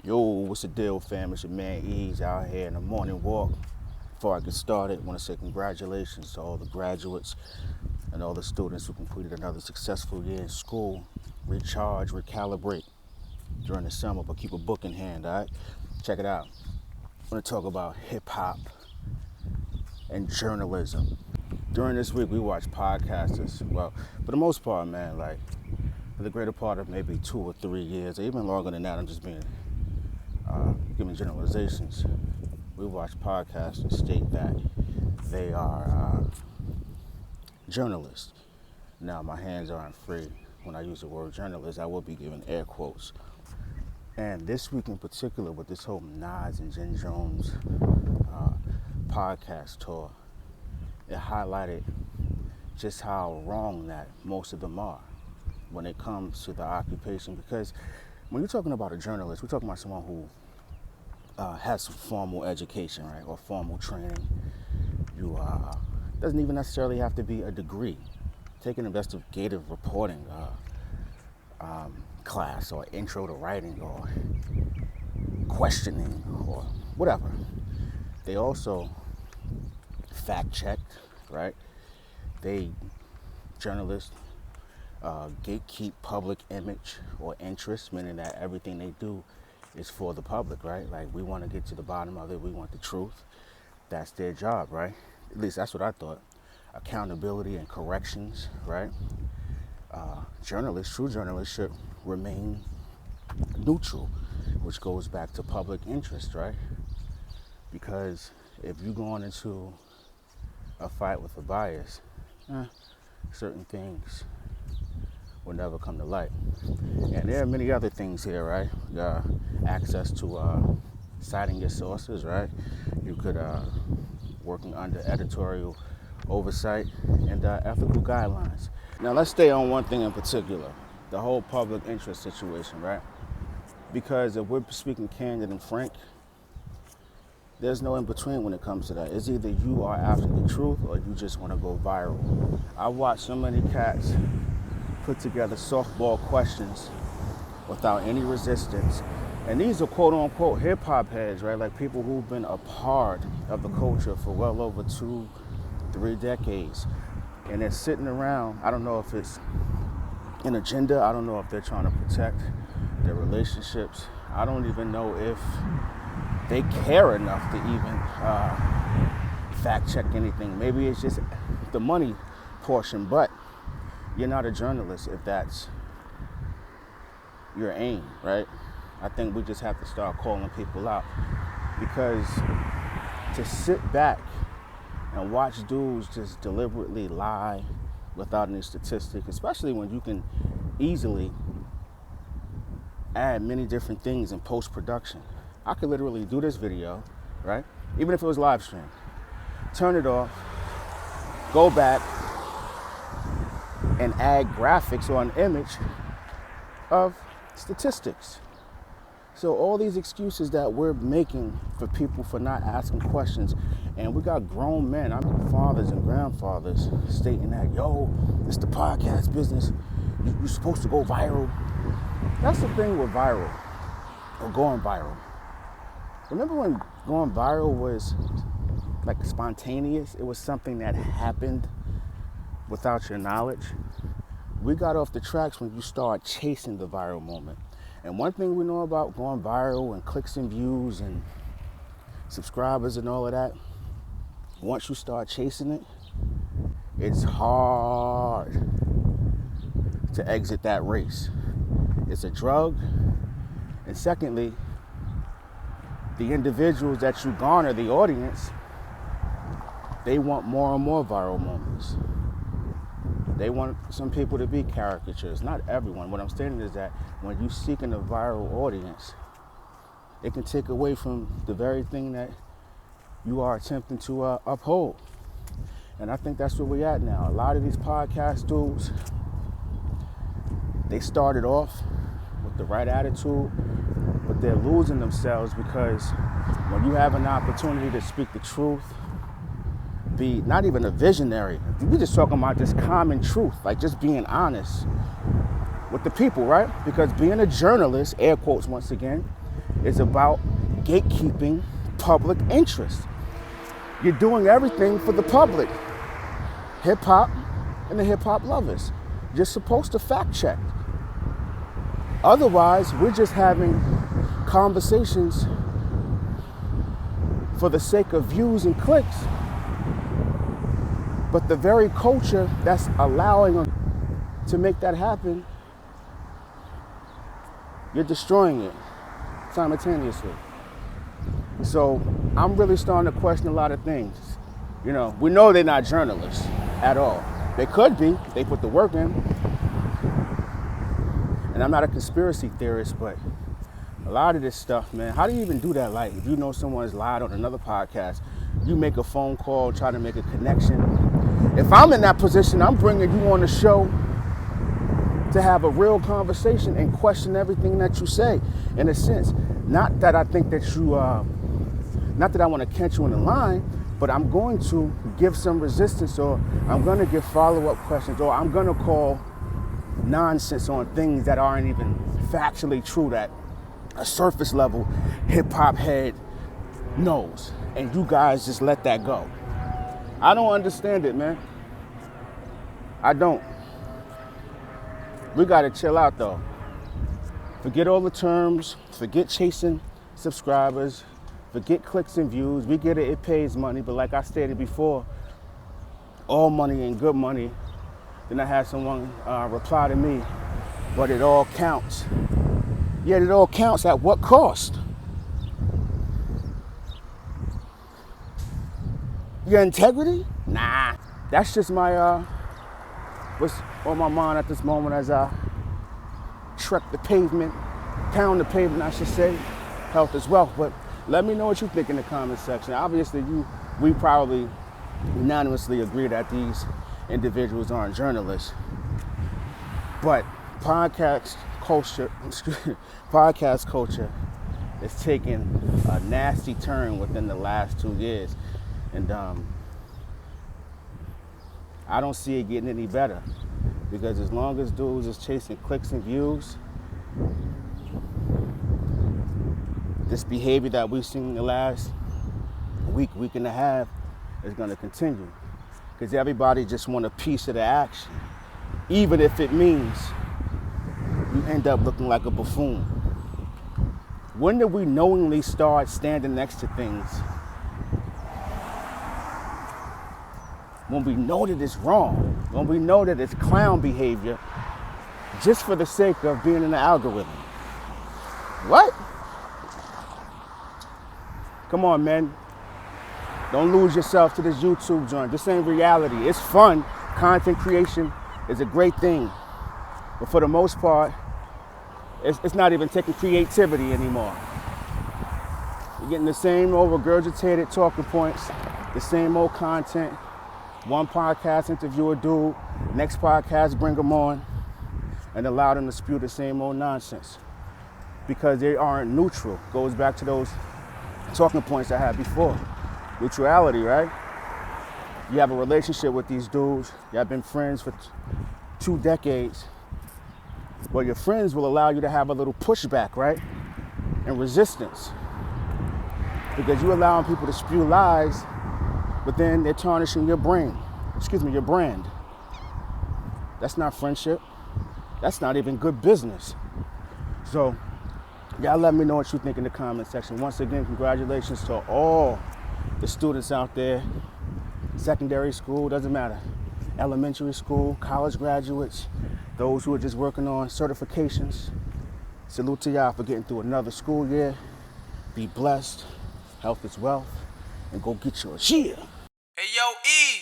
Yo, what's the deal, fam? It's your man Eeze out here in the morning walk. Before I get started, I want to say congratulations to all the graduates and all the students who completed another successful year in school. Recharge, recalibrate during the summer, but keep a book in hand, all right? Check it out. I want to talk about hip-hop and journalism. During this week, we watch podcasters. Well, for the most part, man, like for the greater part of maybe 2 or 3 years, or even longer than that, I'm just being giving generalizations. We watch podcasters state that they are journalists. Now, my hands aren't free when I use the word journalist. I will be giving air quotes. And this week in particular, with this whole Nas and Jim Jones podcast tour, it highlighted just how wrong that most of them are when it comes to the occupation. Because when you're talking about a journalist, we're talking about someone who has some formal education, right, or formal training. You doesn't even necessarily have to be a degree. Take an investigative reporting class, or intro to writing, or questioning, or whatever. They also fact checked, right? Journalists gatekeep public image or interest, meaning that everything they do is for the public, right? Like, we want to get to the bottom of it. We want the truth. That's their job, right? At least that's what I thought. Accountability and corrections, right? True journalists should remain neutral, which goes back to public interest, right? Because if you're going into a fight with a bias, certain things will never come to light. And there are many other things here, right? Access to citing your sources, right? You could working under editorial oversight and ethical guidelines. Now, let's stay on one thing in particular, the whole public interest situation, right? Because if we're speaking candid and frank, there's no in between when it comes to that. It's either you are after the truth or you just want to go viral. I watched so many cats put together softball questions without any resistance. And these are quote unquote hip hop heads, right? Like people who've been a part of the culture for well over 2-3 decades. And they're sitting around. I don't know if it's an agenda. I don't know if they're trying to protect their relationships. I don't even know if they care enough to even fact check anything. Maybe it's just the money portion, but you're not a journalist if that's your aim, right? I think we just have to start calling people out, because to sit back and watch dudes just deliberately lie without any statistics, especially when you can easily add many different things in post-production. I could literally do this video, right? Even if it was live stream, turn it off, go back, and add graphics or an image of statistics. So all these excuses that we're making for people for not asking questions, and we got grown men, fathers and grandfathers stating that, yo, it's the podcast business, you're supposed to go viral. That's the thing with viral, or going viral. Remember when going viral was like spontaneous? It was something that happened without your knowledge. We got off the tracks when you start chasing the viral moment. And one thing we know about going viral and clicks and views and subscribers and all of that, once you start chasing it, it's hard to exit that race. It's a drug. And secondly, the individuals that you garner, the audience, they want more and more viral moments. They want some people to be caricatures. Not everyone. What I'm saying is that when you're seeking a viral audience, it can take away from the very thing that you are attempting to uphold. And I think that's where we're at now. A lot of these podcast dudes, they started off with the right attitude, but they're losing themselves because when you have an opportunity to speak the truth, be not even a visionary, we're just talking about just common truth, like just being honest with the people, right? Because being a journalist, air quotes once again, is about gatekeeping public interest. You're doing everything for the public, hip hop and the hip hop lovers. You're supposed to fact check. Otherwise, we're just having conversations for the sake of views and clicks. But the very culture that's allowing them to make that happen, you're destroying it simultaneously. So I'm really starting to question a lot of things. You know, we know they're not journalists at all. They could be, if they put the work in. And I'm not a conspiracy theorist, but a lot of this stuff, man, how do you even do that? Like, if you know someone's lied on another podcast, you make a phone call, try to make a connection. If I'm in that position, I'm bringing you on the show to have a real conversation and question everything that you say, in a sense. Not that I think that you, not that I want to catch you in the line, but I'm going to give some resistance, or I'm going to give follow-up questions, or I'm going to call nonsense on things that aren't even factually true, that a surface level hip-hop head knows. And you guys just let that go. I don't understand it, man. I don't. We got to chill out, though. Forget all the terms. Forget chasing subscribers. Forget clicks and views. We get it. It pays money. But like I stated before, all money ain't good money. Then I had someone reply to me, but it all counts. Yet it all counts at what cost? Your integrity? Nah. That's just my, what's on my mind at this moment as I trek the pavement, pound the pavement, I should say. Health is wealth. But let me know what you think in the comment section. Obviously, we probably unanimously agree that these individuals aren't journalists. But podcast culture is taking a nasty turn within the last 2 years. And I don't see it getting any better. Because as long as dudes is chasing clicks and views, this behavior that we've seen in the last week and a half is going to continue. Because everybody just want a piece of the action. Even if it means you end up looking like a buffoon. When did we knowingly start standing next to things when we know that it's wrong, when we know that it's clown behavior, just for the sake of being in the algorithm? What? Come on, man. Don't lose yourself to this YouTube joint. This ain't reality. It's fun. Content creation is a great thing. But for the most part, it's not even taking creativity anymore. You're getting the same old regurgitated talking points, the same old content. One podcast interview a dude, next podcast bring them on and allow them to spew the same old nonsense. Because they aren't neutral. Goes back to those talking points I had before. Neutrality, right? You have a relationship with these dudes. You have been friends for 2 decades. Well, your friends will allow you to have a little pushback, right? And resistance. Because you're allowing people to spew lies, but then they're tarnishing your brand. That's not friendship. That's not even good business. So, y'all let me know what you think in the comment section. Once again, congratulations to all the students out there. Secondary school, doesn't matter. Elementary school, college graduates, those who are just working on certifications. Salute to y'all for getting through another school year. Be blessed. Health is wealth. And go get yours. Yeah. Hey, yo, Eeze.